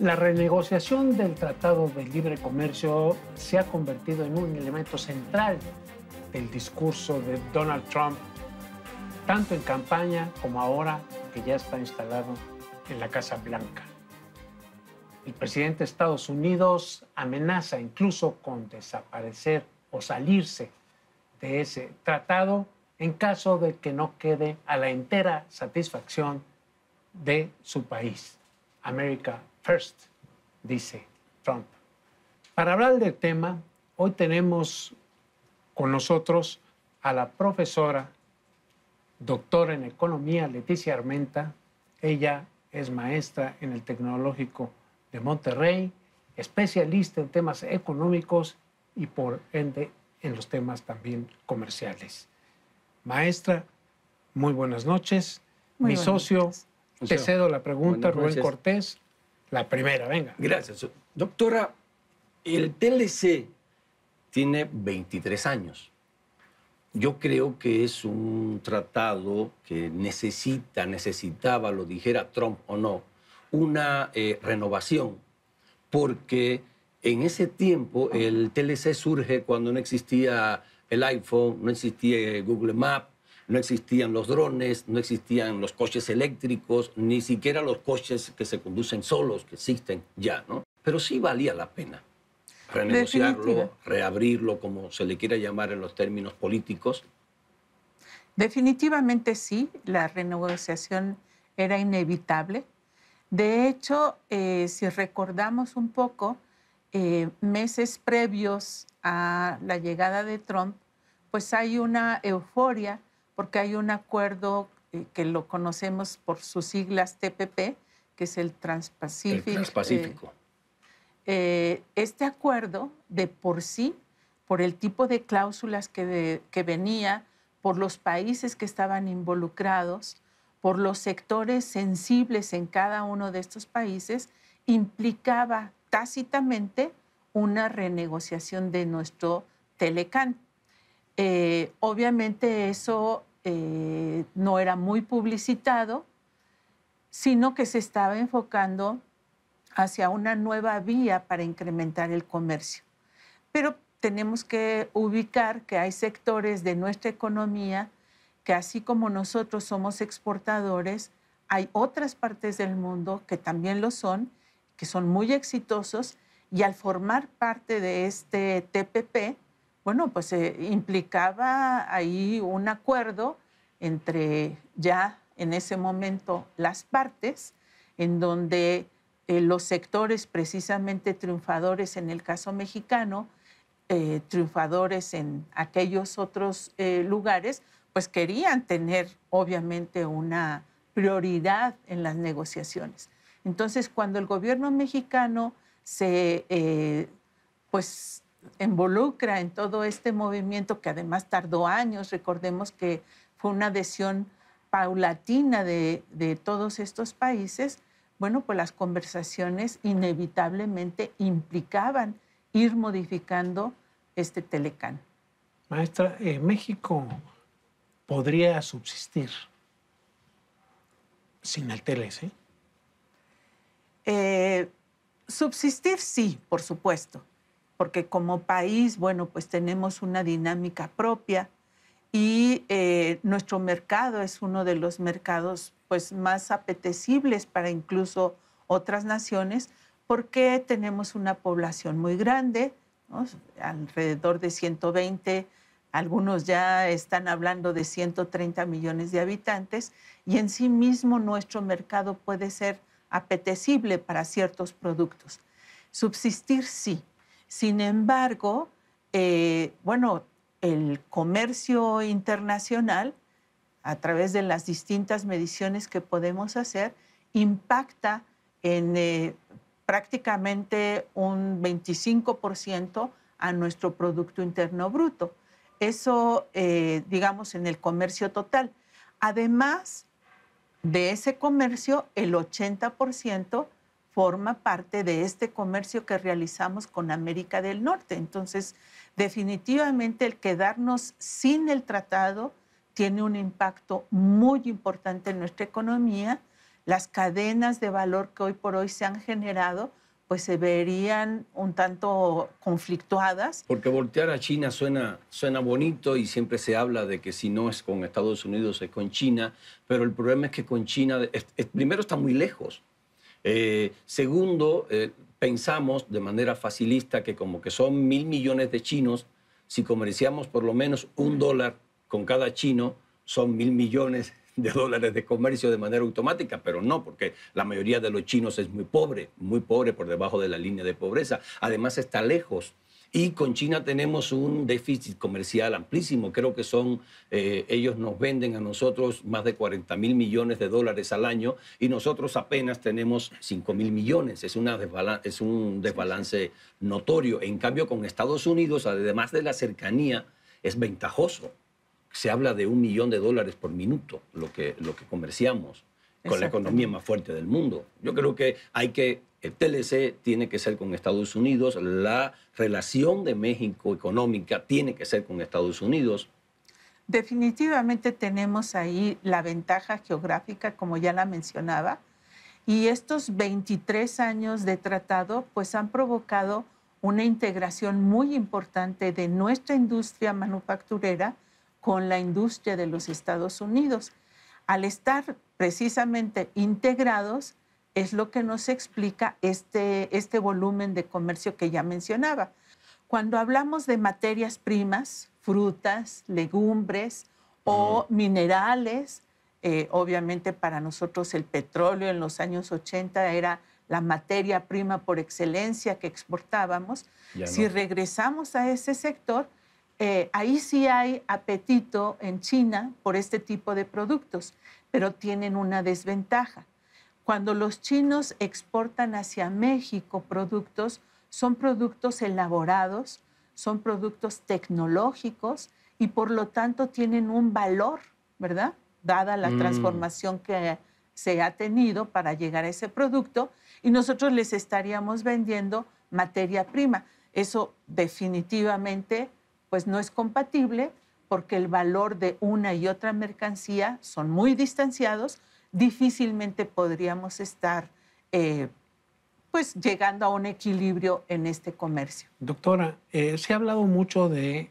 La renegociación del Tratado de Libre Comercio se ha convertido en un elemento central del discurso de Donald Trump, tanto en campaña como ahora que ya está instalado en la Casa Blanca. El presidente de Estados Unidos amenaza incluso con desaparecer o salirse de ese tratado en caso de que no quede a la entera satisfacción de su país. America First, dice Trump. Para hablar del tema, hoy tenemos con nosotros a la profesora, doctora en economía, Leticia Armenta. Ella es maestra en el Tecnológico de Monterrey, especialista en temas económicos y por ende en los temas también comerciales. Maestra, muy buenas noches. Mi socio, te cedo la pregunta, Rubén Cortés. La primera, venga. Gracias. Doctora, el TLC tiene 23 años. Yo creo que es un tratado que necesitaba, lo dijera Trump o no, una renovación, porque en ese tiempo el TLC surge cuando no existía el iPhone, no existía Google Maps, no existían los drones, no existían los coches eléctricos, ni siquiera los coches que se conducen solos, que existen ya, ¿no? Pero sí valía la pena renegociarlo, reabrirlo, como se le quiera llamar en los términos políticos. Definitivamente sí, la renegociación era inevitable. De hecho, si recordamos un poco, meses previos a la llegada de Trump, pues hay una euforia porque hay un acuerdo que lo conocemos por sus siglas TPP, que es el Trans-Pacific. El Transpacífico. Este acuerdo, de por sí, por el tipo de cláusulas que venía, por los países que estaban involucrados, por los sectores sensibles en cada uno de estos países, implicaba tácitamente una renegociación de nuestro Telecán. Obviamente eso no era muy publicitado, sino que se estaba enfocando hacia una nueva vía para incrementar el comercio. Pero tenemos que ubicar que hay sectores de nuestra economía que, así como nosotros somos exportadores, hay otras partes del mundo que también lo son, que son muy exitosos, y al formar parte de este TPP, bueno, pues implicaba ahí un acuerdo entre ya en ese momento las partes, en donde los sectores precisamente triunfadores en el caso mexicano, triunfadores en aquellos otros lugares, pues querían tener obviamente una prioridad en las negociaciones. Entonces, cuando el gobierno mexicano se pues involucra en todo este movimiento, que además tardó años, recordemos que fue una adhesión paulatina de todos estos países, bueno, pues las conversaciones inevitablemente implicaban ir modificando este Telecán. Maestra, México podría subsistir sin el TLC. Subsistir sí, por supuesto, porque como país, bueno, pues tenemos una dinámica propia y nuestro mercado es uno de los mercados pues más apetecibles para incluso otras naciones, porque tenemos una población muy grande, ¿no? Alrededor de 120, algunos ya están hablando de 130 millones de habitantes, y en sí mismo nuestro mercado puede ser apetecible para ciertos productos. Subsistir sí. Sin embargo, bueno, el comercio internacional, a través de las distintas mediciones que podemos hacer, impacta en prácticamente un 25% a nuestro Producto Interno Bruto. Eso, digamos, en el comercio total. Además de ese comercio, el 80% forma parte de este comercio que realizamos con América del Norte. Entonces, definitivamente el quedarnos sin el tratado tiene un impacto muy importante en nuestra economía, las cadenas de valor que hoy por hoy se han generado, pues se verían un tanto conflictuadas. Porque voltear a China suena bonito y siempre se habla de que si no es con Estados Unidos es con China, pero el problema es que con China, primero, está muy lejos. Segundo, pensamos de manera facilista que como que son 1.000 millones de chinos, si comerciamos por lo menos $1 con cada chino, son 1.000 millones de dólares de comercio de manera automática, pero no, porque la mayoría de los chinos es muy pobre por debajo de la línea de pobreza. Además está lejos. Y con China tenemos un déficit comercial amplísimo. Creo que ellos nos venden a nosotros más de 40.000 millones de dólares al año y nosotros apenas tenemos 5.000 millones. Es un desbalance notorio. En cambio, con Estados Unidos, además de la cercanía, es ventajoso. Se habla de $1 millón por minuto, lo que comerciamos, con la economía más fuerte del mundo. Yo creo que el TLC tiene que ser con Estados Unidos, la relación de México económica tiene que ser con Estados Unidos. Definitivamente tenemos ahí la ventaja geográfica, como ya la mencionaba, y estos 23 años de tratado pues han provocado una integración muy importante de nuestra industria manufacturera con la industria de los Estados Unidos. Al estar precisamente integrados, es lo que nos explica este volumen de comercio que ya mencionaba. Cuando hablamos de materias primas, frutas, legumbres o minerales, obviamente para nosotros el petróleo en los años 80 era la materia prima por excelencia que exportábamos. Si regresamos a ese sector, ahí sí hay apetito en China por este tipo de productos, pero tienen una desventaja. Cuando los chinos exportan hacia México productos, son productos elaborados, son productos tecnológicos y por lo tanto tienen un valor, ¿verdad? Dada la transformación que se ha tenido para llegar a ese producto y nosotros les estaríamos vendiendo materia prima. Eso definitivamente pues no es compatible porque el valor de una y otra mercancía son muy distanciados. Difícilmente podríamos estar pues llegando a un equilibrio en este comercio. Doctora, se ha hablado mucho de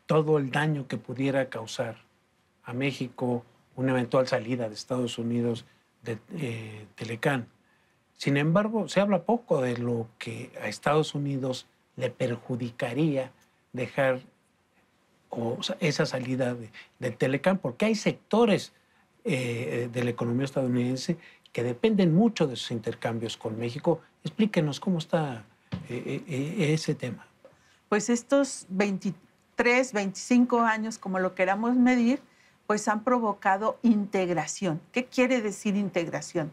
todo el daño que pudiera causar a México una eventual salida de Estados Unidos de Telecán. Sin embargo, se habla poco de lo que a Estados Unidos le perjudicaría dejar esa salida de Telecán, porque hay sectores de la economía estadounidense que dependen mucho de sus intercambios con México. Explíquenos cómo está ese tema. Pues estos 23, 25 años, como lo queramos medir, pues han provocado integración. ¿Qué quiere decir integración?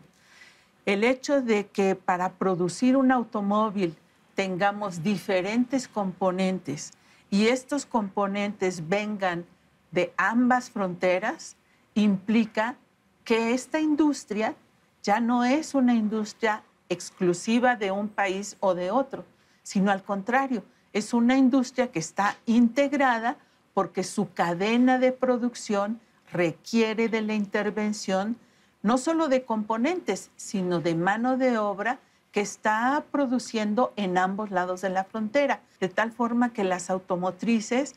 El hecho de que para producir un automóvil tengamos diferentes componentes y estos componentes vengan de ambas fronteras, implica que esta industria ya no es una industria exclusiva de un país o de otro, sino al contrario, es una industria que está integrada porque su cadena de producción requiere de la intervención no solo de componentes, sino de mano de obra que está produciendo en ambos lados de la frontera, de tal forma que las automotrices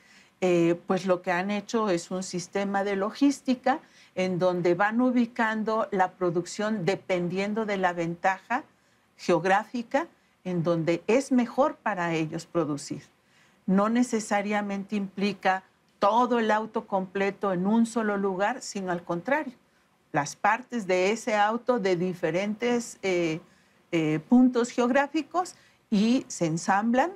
pues lo que han hecho es un sistema de logística en donde van ubicando la producción dependiendo de la ventaja geográfica en donde es mejor para ellos producir. No necesariamente implica todo el auto completo en un solo lugar, sino al contrario. Las partes de ese auto de diferentes puntos geográficos y se ensamblan.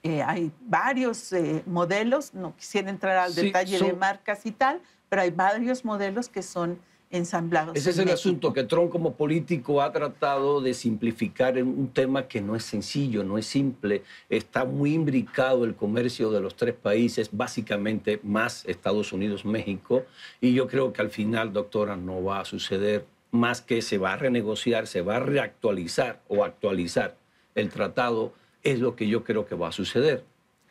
Hay varios modelos, no quisiera entrar al detalle de marcas y tal, pero hay varios modelos que son ensamblados. Ese es el asunto, que Trump como político ha tratado de simplificar en un tema que no es sencillo, no es simple. Está muy imbricado el comercio de los tres países, básicamente más Estados Unidos, México, y yo creo que al final, doctora, no va a suceder más que se va a renegociar, se va a reactualizar o actualizar el tratado, es lo que yo creo que va a suceder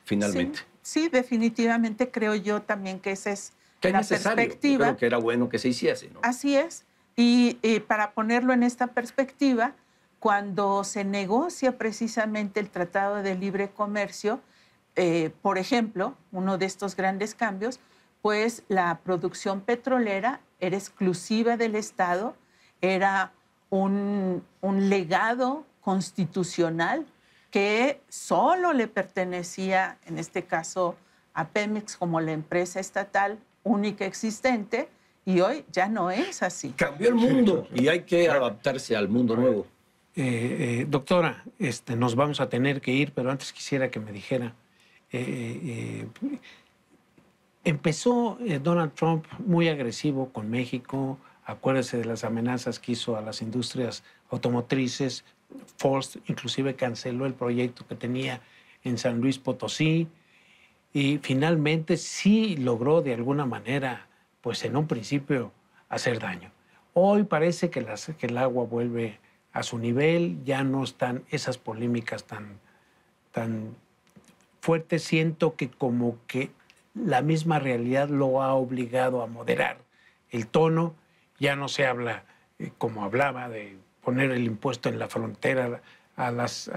finalmente. Sí, definitivamente creo yo también que esa es la perspectiva. Yo creo que era bueno que se hiciese, ¿no? Así es, Y para ponerlo en esta perspectiva, cuando se negocia precisamente el Tratado de Libre Comercio, por ejemplo, uno de estos grandes cambios, pues la producción petrolera era exclusiva del Estado, era un legado constitucional que solo le pertenecía, en este caso, a Pemex como la empresa estatal única existente, y hoy ya no es así. Cambió el mundo y hay que adaptarse al mundo nuevo. Doctora, nos vamos a tener que ir, pero antes quisiera que me dijera, empezó Donald Trump muy agresivo con México. Acuérdese de las amenazas que hizo a las industrias automotrices. Ford inclusive canceló el proyecto que tenía en San Luis Potosí y finalmente sí logró de alguna manera, pues en un principio, hacer daño. Hoy parece que el agua vuelve a su nivel, ya no están esas polémicas tan fuertes. Siento que como que la misma realidad lo ha obligado a moderar el tono. Ya no se habla como hablaba de poner el impuesto en la frontera a las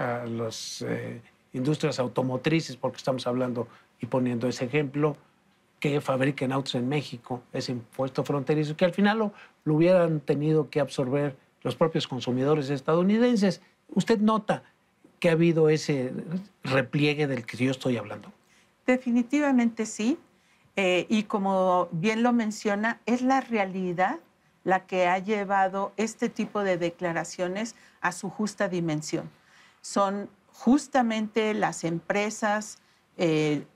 industrias automotrices, porque estamos hablando y poniendo ese ejemplo, que fabriquen autos en México, ese impuesto fronterizo, que al final lo hubieran tenido que absorber los propios consumidores estadounidenses. ¿Usted nota que ha habido ese repliegue del que yo estoy hablando? Definitivamente sí, y como bien lo menciona, es la realidad la que ha llevado este tipo de declaraciones a su justa dimensión. Son justamente las empresas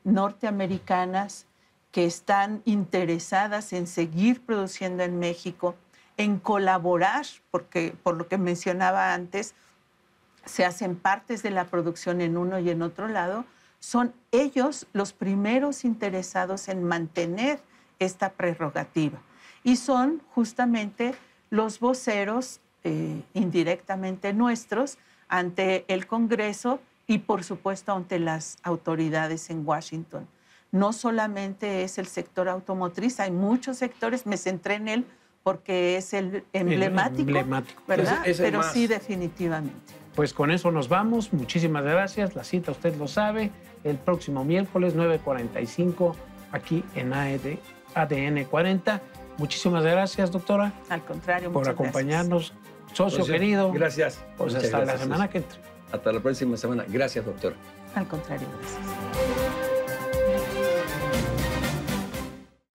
norteamericanas que están interesadas en seguir produciendo en México, en colaborar, porque por lo que mencionaba antes, se hacen partes de la producción en uno y en otro lado, son ellos los primeros interesados en mantener esta prerrogativa. Y son justamente los voceros indirectamente nuestros ante el Congreso y, por supuesto, ante las autoridades en Washington. No solamente es el sector automotriz, hay muchos sectores, me centré en él porque es el emblemático, ¿verdad? Pero sí, definitivamente. Pues con eso nos vamos. Muchísimas gracias. La cita, usted lo sabe, el próximo miércoles 9:45 aquí en ADN 40. Muchísimas gracias, doctora. Al contrario, por acompañarnos. Gracias. Socio querido. Gracias. Pues hasta la semana que entra. Hasta la próxima semana. Gracias, doctor. Al contrario, gracias.